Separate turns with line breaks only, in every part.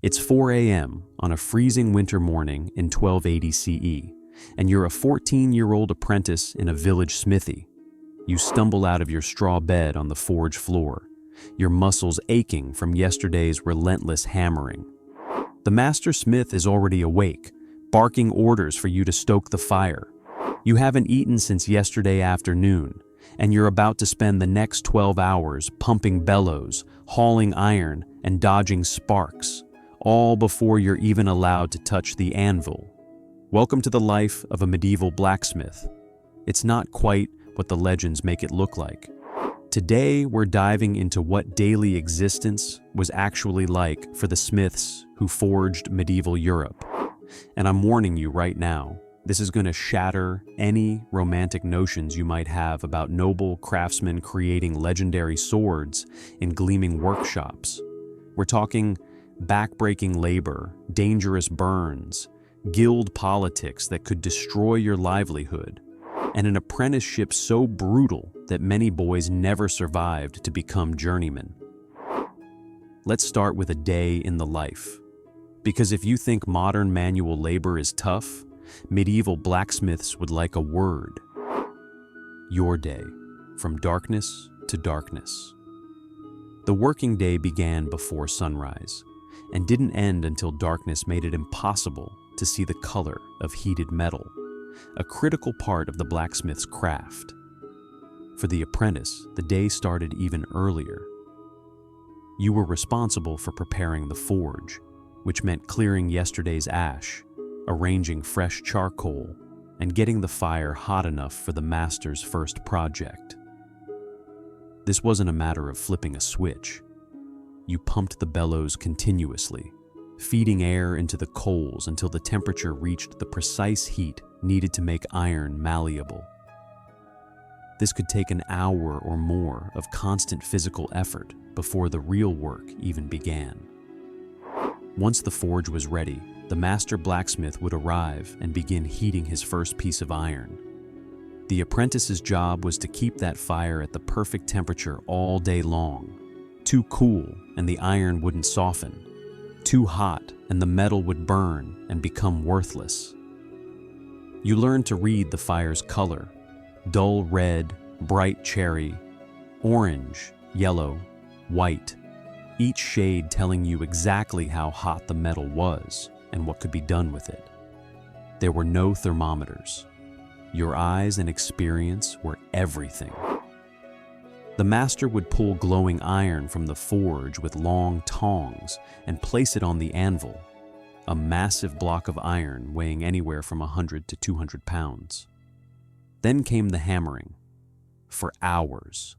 It's 4 a.m. on a freezing winter morning in 1280 CE, and you're a 14-year-old apprentice in a village smithy. You stumble out of your straw bed on the forge floor, your muscles aching from yesterday's relentless hammering. The master smith is already awake, barking orders for you to stoke the fire. You haven't eaten since yesterday afternoon, and you're about to spend the next 12 hours pumping bellows, hauling iron, and dodging sparks, all before you're even allowed to touch the anvil. Welcome to the life of a medieval blacksmith. It's not quite what the legends make it look like. Today, we're diving into what daily existence was actually like for the smiths who forged medieval Europe. And I'm warning you right now, this is going to shatter any romantic notions you might have about noble craftsmen creating legendary swords in gleaming workshops. We're talking backbreaking labor, dangerous burns, guild politics that could destroy your livelihood, and an apprenticeship so brutal that many boys never survived to become journeymen. Let's start with a day in the life. Because if you think modern manual labor is tough, medieval blacksmiths would like a word. Your day, from darkness to darkness. The working day began before sunrise, and didn't end until darkness made it impossible to see the color of heated metal, a critical part of the blacksmith's craft. For the apprentice, the day started even earlier. You were responsible for preparing the forge, which meant clearing yesterday's ash, arranging fresh charcoal, and getting the fire hot enough for the master's first project. This wasn't a matter of flipping a switch. You pumped the bellows continuously, feeding air into the coals until the temperature reached the precise heat needed to make iron malleable. This could take an hour or more of constant physical effort before the real work even began. Once the forge was ready, the master blacksmith would arrive and begin heating his first piece of iron. The apprentice's job was to keep that fire at the perfect temperature all day long. Too cool and the iron wouldn't soften. Too hot and the metal would burn and become worthless. You learned to read the fire's color: dull red, bright cherry, orange, yellow, white, each shade telling you exactly how hot the metal was and what could be done with it. There were no thermometers. Your eyes and experience were everything. The master would pull glowing iron from the forge with long tongs and place it on the anvil, a massive block of iron weighing anywhere from 100 to 200 pounds. Then came the hammering. For hours,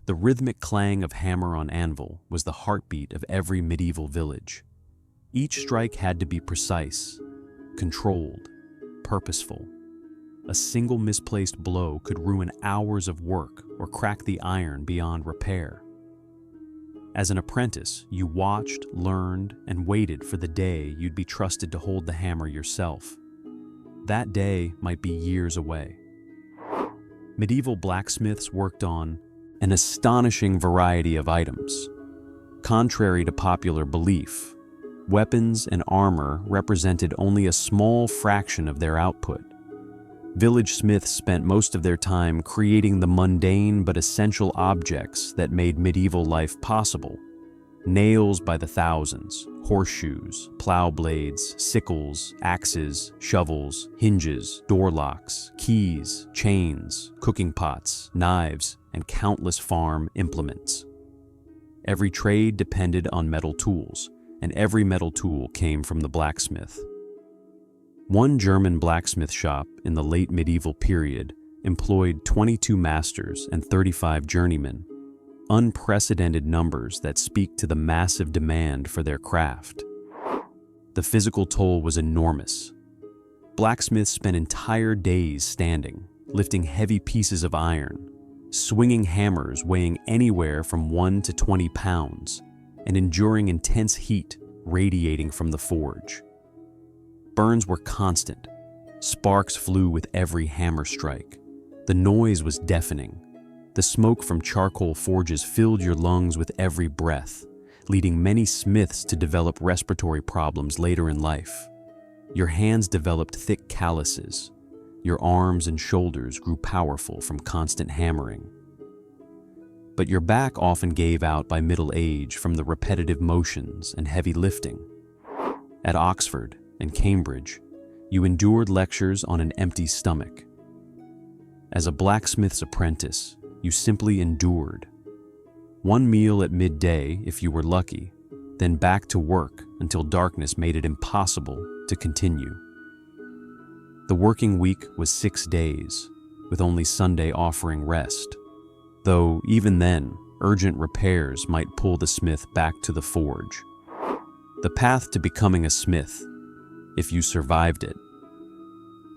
the rhythmic clang of hammer on anvil was the heartbeat of every medieval village. Each strike had to be precise, controlled, purposeful. A single misplaced blow could ruin hours of work or crack the iron beyond repair. As an apprentice, you watched, learned, and waited for the day you'd be trusted to hold the hammer yourself. That day might be years away. Medieval blacksmiths worked on an astonishing variety of items. Contrary to popular belief, weapons and armor represented only a small fraction of their output. Village smiths spent most of their time creating the mundane but essential objects that made medieval life possible. Nails by the thousands, horseshoes, plow blades, sickles, axes, shovels, hinges, door locks, keys, chains, cooking pots, knives, and countless farm implements. Every trade depended on metal tools, and every metal tool came from the blacksmith. One German blacksmith shop in the late medieval period employed 22 masters and 35 journeymen, unprecedented numbers that speak to the massive demand for their craft. The physical toll was enormous. Blacksmiths spent entire days standing, lifting heavy pieces of iron, swinging hammers weighing anywhere from 1 to 20 pounds, and enduring intense heat radiating from the forge. Burns were constant. Sparks flew with every hammer strike. The noise was deafening. The smoke from charcoal forges filled your lungs with every breath, leading many smiths to develop respiratory problems later in life. Your hands developed thick calluses. Your arms and shoulders grew powerful from constant hammering. But your back often gave out by middle age from the repetitive motions and heavy lifting. At Oxford and Cambridge, you endured lectures on an empty stomach. As a blacksmith's apprentice, you simply endured. One meal at midday if you were lucky, then back to work until darkness made it impossible to continue. The working week was 6 days, with only Sunday offering rest, though even then, urgent repairs might pull the smith back to the forge. The path to becoming a smith, if you survived it.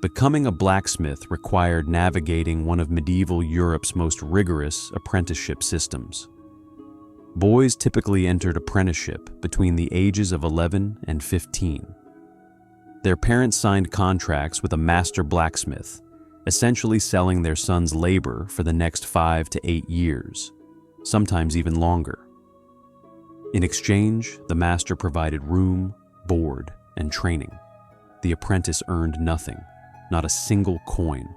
Becoming a blacksmith required navigating one of medieval Europe's most rigorous apprenticeship systems. Boys typically entered apprenticeship between the ages of 11 and 15. Their parents signed contracts with a master blacksmith, essentially selling their son's labor for the next 5 to 8 years, sometimes even longer. In exchange, the master provided room, board, and training. The apprentice earned nothing, not a single coin.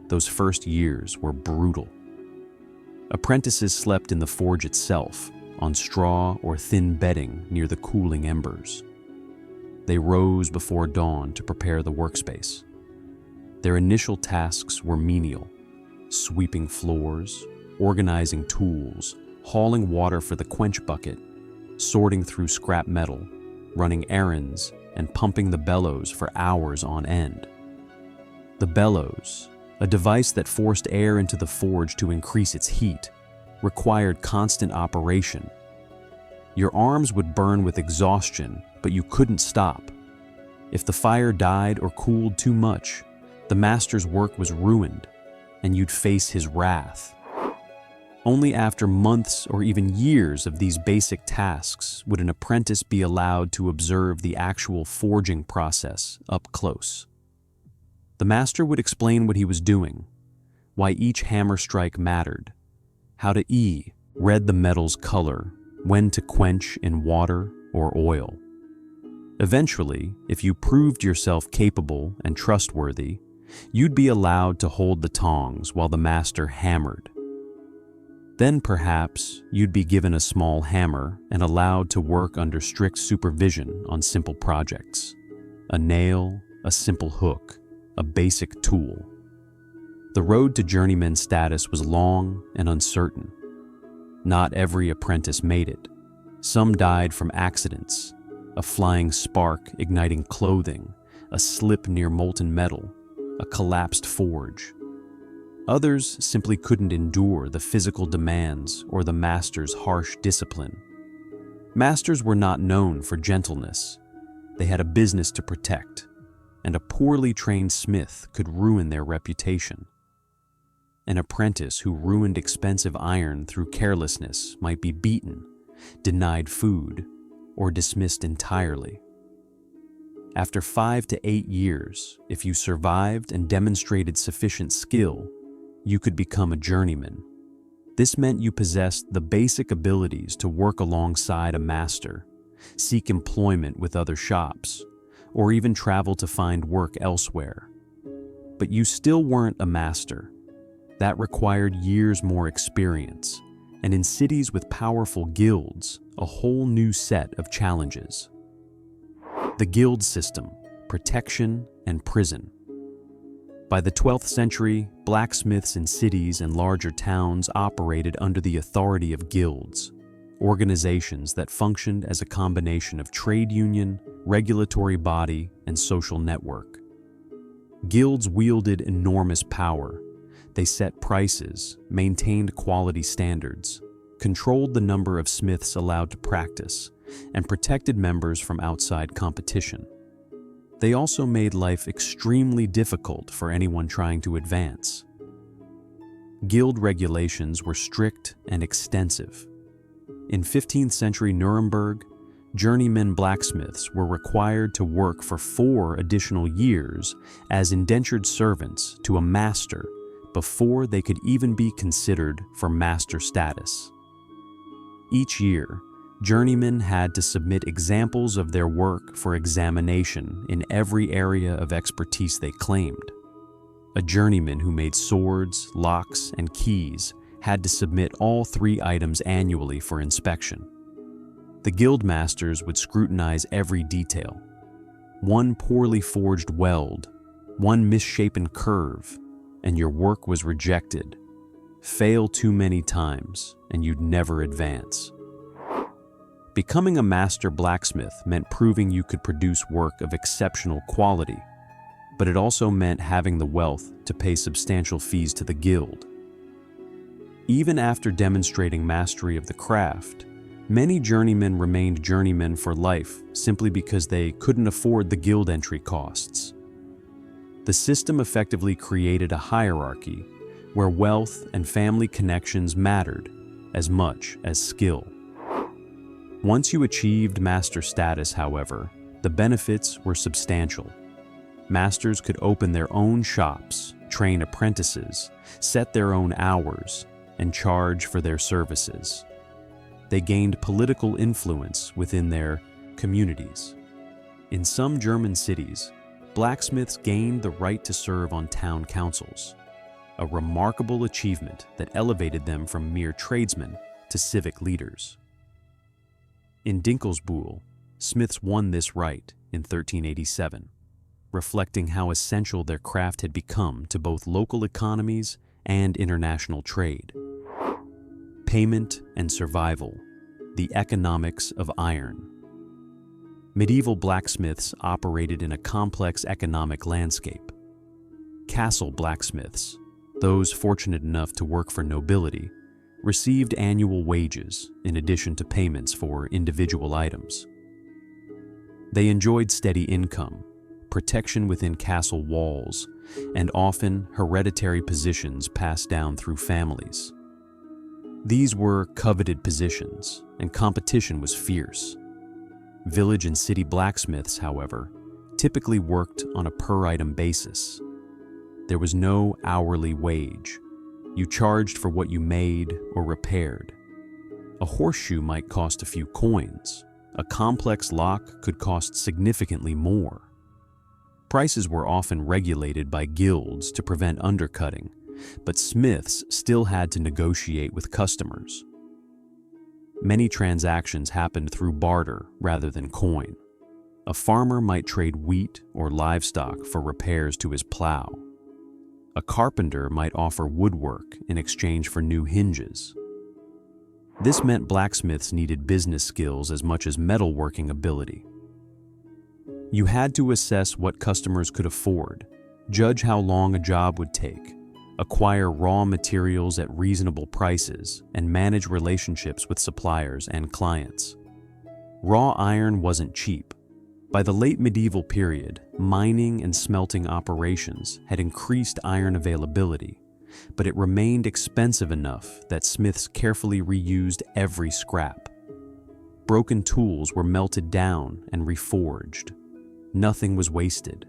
Those first years were brutal. Apprentices slept in the forge itself, on straw or thin bedding near the cooling embers. They rose before dawn to prepare the workspace. Their initial tasks were menial: sweeping floors, organizing tools, hauling water for the quench bucket, sorting through scrap metal, running errands, and pumping the bellows for hours on end. The bellows, a device that forced air into the forge to increase its heat, required constant operation. Your arms would burn with exhaustion, but you couldn't stop. If the fire died or cooled too much, the master's work was ruined, and you'd face his wrath. Only after months or even years of these basic tasks would an apprentice be allowed to observe the actual forging process up close. The master would explain what he was doing, why each hammer strike mattered, how to read the metal's color, when to quench in water or oil. Eventually, if you proved yourself capable and trustworthy, you'd be allowed to hold the tongs while the master hammered. Then perhaps you'd be given a small hammer and allowed to work under strict supervision on simple projects. A nail, a simple hook, a basic tool. The road to journeyman status was long and uncertain. Not every apprentice made it. Some died from accidents, a flying spark igniting clothing, a slip near molten metal, a collapsed forge. Others simply couldn't endure the physical demands or the master's harsh discipline. Masters were not known for gentleness. They had a business to protect, and a poorly trained smith could ruin their reputation. An apprentice who ruined expensive iron through carelessness might be beaten, denied food, or dismissed entirely. After 5 to 8 years, if you survived and demonstrated sufficient skill, you could become a journeyman. This meant you possessed the basic abilities to work alongside a master, seek employment with other shops, or even travel to find work elsewhere. But you still weren't a master. That required years more experience, and in cities with powerful guilds, a whole new set of challenges. The guild system, protection, and prison. By the 12th century, blacksmiths in cities and larger towns operated under the authority of guilds, organizations that functioned as a combination of trade union, regulatory body, and social network. Guilds wielded enormous power. They set prices, maintained quality standards, controlled the number of smiths allowed to practice, and protected members from outside competition. They also made life extremely difficult for anyone trying to advance. Guild regulations were strict and extensive. In 15th century Nuremberg, journeymen blacksmiths were required to work for 4 additional years as indentured servants to a master before they could even be considered for master status. Each year, Journeymen had to submit examples of their work for examination in every area of expertise they claimed. A journeyman who made swords, locks, and keys had to submit all 3 items annually for inspection. The guild masters would scrutinize every detail. One poorly forged weld, one misshapen curve, and your work was rejected. Fail too many times, and you'd never advance. Becoming a master blacksmith meant proving you could produce work of exceptional quality, but it also meant having the wealth to pay substantial fees to the guild. Even after demonstrating mastery of the craft, many journeymen remained journeymen for life simply because they couldn't afford the guild entry costs. The system effectively created a hierarchy where wealth and family connections mattered as much as skill. Once you achieved master status, however, the benefits were substantial. Masters could open their own shops, train apprentices, set their own hours, and charge for their services. They gained political influence within their communities. In some German cities, blacksmiths gained the right to serve on town councils, a remarkable achievement that elevated them from mere tradesmen to civic leaders. In Dinkelsbühl, smiths won this right in 1387, reflecting how essential their craft had become to both local economies and international trade. Payment and survival, the economics of iron. Medieval blacksmiths operated in a complex economic landscape. Castle blacksmiths, those fortunate enough to work for nobility, received annual wages in addition to payments for individual items. They enjoyed steady income, protection within castle walls, and often hereditary positions passed down through families. These were coveted positions, and competition was fierce. Village and city blacksmiths, however, typically worked on a per-item basis. There was no hourly wage. You charged for what you made or repaired. A horseshoe might cost a few coins. A complex lock could cost significantly more. Prices were often regulated by guilds to prevent undercutting, but smiths still had to negotiate with customers. Many transactions happened through barter rather than coin. A farmer might trade wheat or livestock for repairs to his plow. A carpenter might offer woodwork in exchange for new hinges. This meant blacksmiths needed business skills as much as metalworking ability. You had to assess what customers could afford, judge how long a job would take, acquire raw materials at reasonable prices, and manage relationships with suppliers and clients. Raw iron wasn't cheap. By the late medieval period, mining and smelting operations had increased iron availability, but it remained expensive enough that smiths carefully reused every scrap. Broken tools were melted down and reforged. Nothing was wasted.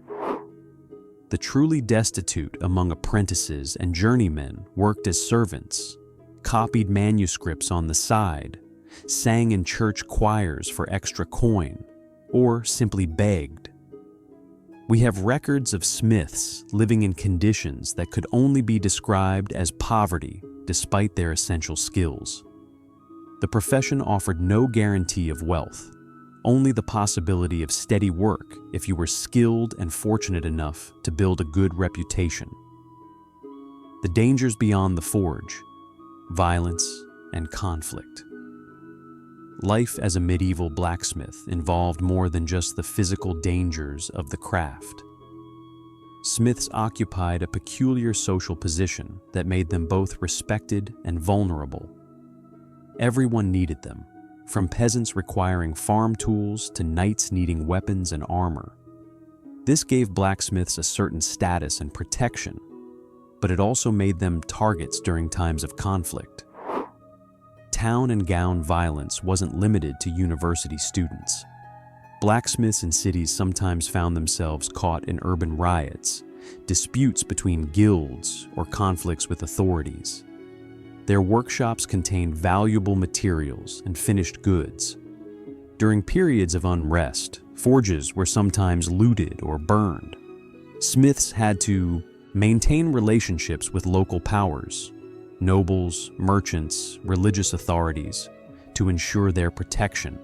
The truly destitute among apprentices and journeymen worked as servants, copied manuscripts on the side, sang in church choirs for extra coin, or simply begged. We have records of smiths living in conditions that could only be described as poverty despite their essential skills. The profession offered no guarantee of wealth, only the possibility of steady work if you were skilled and fortunate enough to build a good reputation. The dangers beyond the forge: violence and conflict. Life as a medieval blacksmith involved more than just the physical dangers of the craft. Smiths occupied a peculiar social position that made them both respected and vulnerable. Everyone needed them, from peasants requiring farm tools to knights needing weapons and armor. This gave blacksmiths a certain status and protection, but it also made them targets during times of conflict. Town and gown violence wasn't limited to university students. Blacksmiths in cities sometimes found themselves caught in urban riots, disputes between guilds, or conflicts with authorities. Their workshops contained valuable materials and finished goods, During periods of unrest, forges were sometimes looted or burned. Smiths had to maintain relationships with local powers, nobles, merchants, religious authorities, to ensure their protection.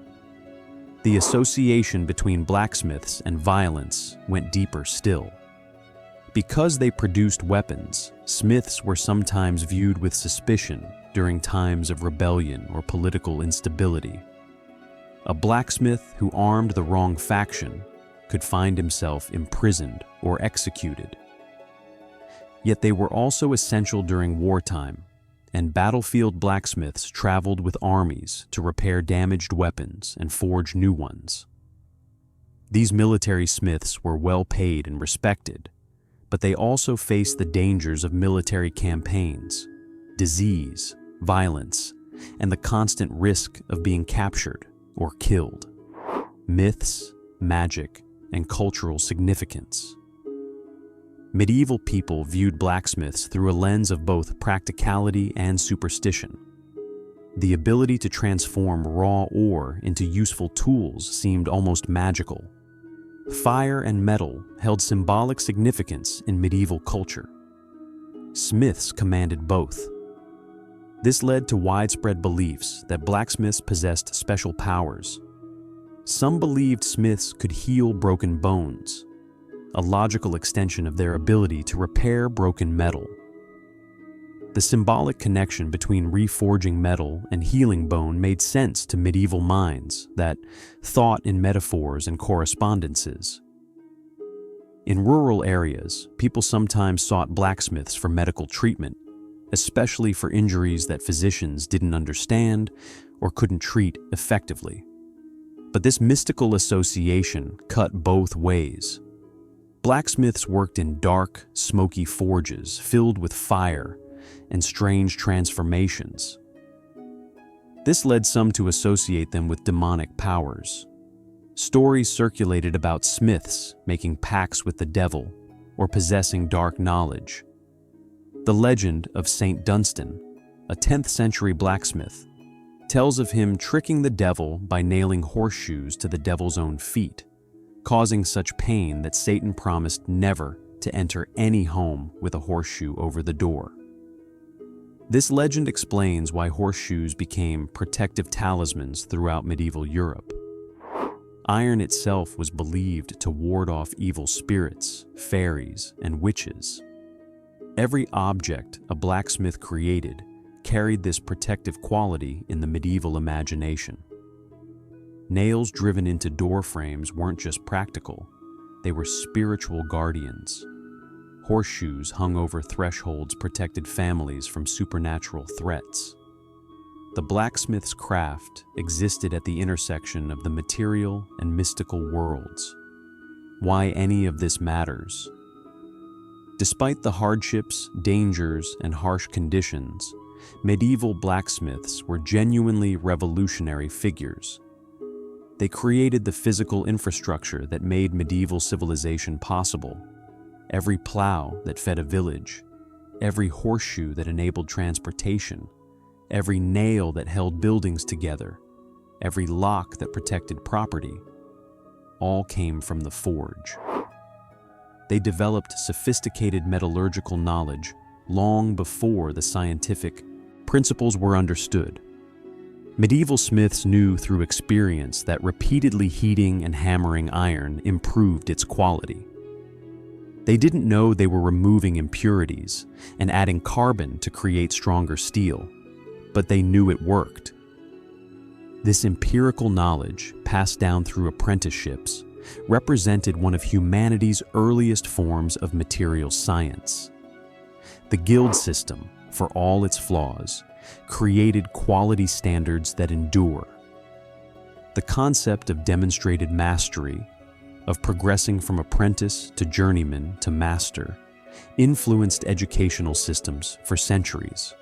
The association between blacksmiths and violence went deeper still. Because they produced weapons, smiths were sometimes viewed with suspicion during times of rebellion or political instability. A blacksmith who armed the wrong faction could find himself imprisoned or executed. Yet they were also essential during wartime, and battlefield blacksmiths traveled with armies to repair damaged weapons and forge new ones. These military smiths were well paid and respected, but they also faced the dangers of military campaigns, disease, violence, and the constant risk of being captured or killed. Myths, magic, and cultural significance. Medieval people viewed blacksmiths through a lens of both practicality and superstition. The ability to transform raw ore into useful tools seemed almost magical. Fire and metal held symbolic significance in medieval culture. Smiths commanded both. This led to widespread beliefs that blacksmiths possessed special powers. Some believed smiths could heal broken bones, a logical extension of their ability to repair broken metal. The symbolic connection between reforging metal and healing bone made sense to medieval minds that thought in metaphors and correspondences. In rural areas, people sometimes sought blacksmiths for medical treatment, especially for injuries that physicians didn't understand or couldn't treat effectively. But this mystical association cut both ways. Blacksmiths worked in dark, smoky forges filled with fire and strange transformations. This led some to associate them with demonic powers. Stories circulated about smiths making pacts with the devil or possessing dark knowledge. The legend of Saint Dunstan, a 10th century blacksmith, tells of him tricking the devil by nailing horseshoes to the devil's own feet, causing such pain that Satan promised never to enter any home with a horseshoe over the door. This legend explains why horseshoes became protective talismans throughout medieval Europe. Iron itself was believed to ward off evil spirits, fairies, and witches. Every object a blacksmith created carried this protective quality in the medieval imagination. Nails driven into door frames weren't just practical, they were spiritual guardians. Horseshoes hung over thresholds protected families from supernatural threats. The blacksmith's craft existed at the intersection of the material and mystical worlds. Why any of this matters? Despite the hardships, dangers, and harsh conditions, medieval blacksmiths were genuinely revolutionary figures. They created the physical infrastructure that made medieval civilization possible. Every plow that fed a village, every horseshoe that enabled transportation, every nail that held buildings together, every lock that protected property, all came from the forge. They developed sophisticated metallurgical knowledge long before the scientific principles were understood. Medieval smiths knew through experience that repeatedly heating and hammering iron improved its quality. They didn't know they were removing impurities and adding carbon to create stronger steel, but they knew it worked. This empirical knowledge, passed down through apprenticeships, represented one of humanity's earliest forms of material science. The guild system, for all its flaws, created quality standards that endure. The concept of demonstrated mastery, of progressing from apprentice to journeyman to master, influenced educational systems for centuries.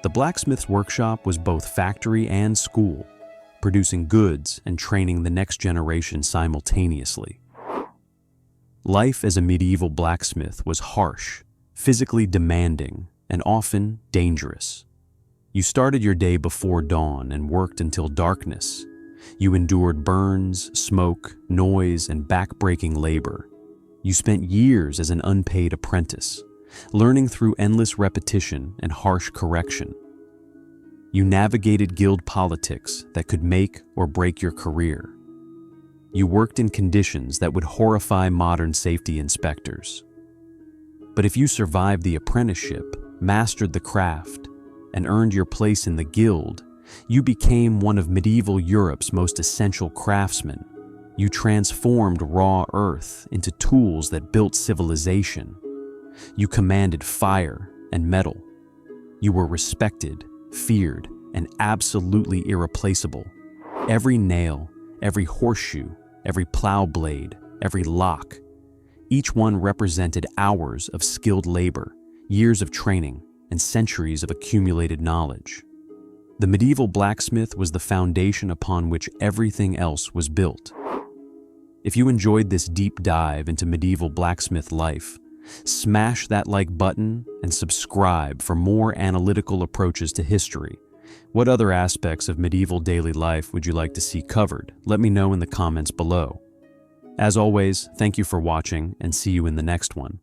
The blacksmith's workshop was both factory and school, producing goods and training the next generation simultaneously. Life as a medieval blacksmith was harsh, physically demanding, and often dangerous. You started your day before dawn and worked until darkness, You endured burns, smoke, noise, and back-breaking labor. You spent years as an unpaid apprentice, learning through endless repetition and harsh correction. You navigated guild politics that could make or break your career. You worked in conditions that would horrify modern safety inspectors. But if you survived the apprenticeship, mastered the craft, and earned your place in the guild, you became one of medieval Europe's most essential craftsmen. You transformed raw earth into tools that built civilization. You commanded fire and metal. You were respected, feared, and absolutely irreplaceable. Every nail, every horseshoe, every plow blade, every lock, each one represented hours of skilled labor, years of training, and centuries of accumulated knowledge. The medieval blacksmith was the foundation upon which everything else was built. If you enjoyed this deep dive into medieval blacksmith life, smash that like button and subscribe for more analytical approaches to history. What other aspects of medieval daily life would you like to see covered? Let me know in the comments below. As always, thank you for watching and see you in the next one.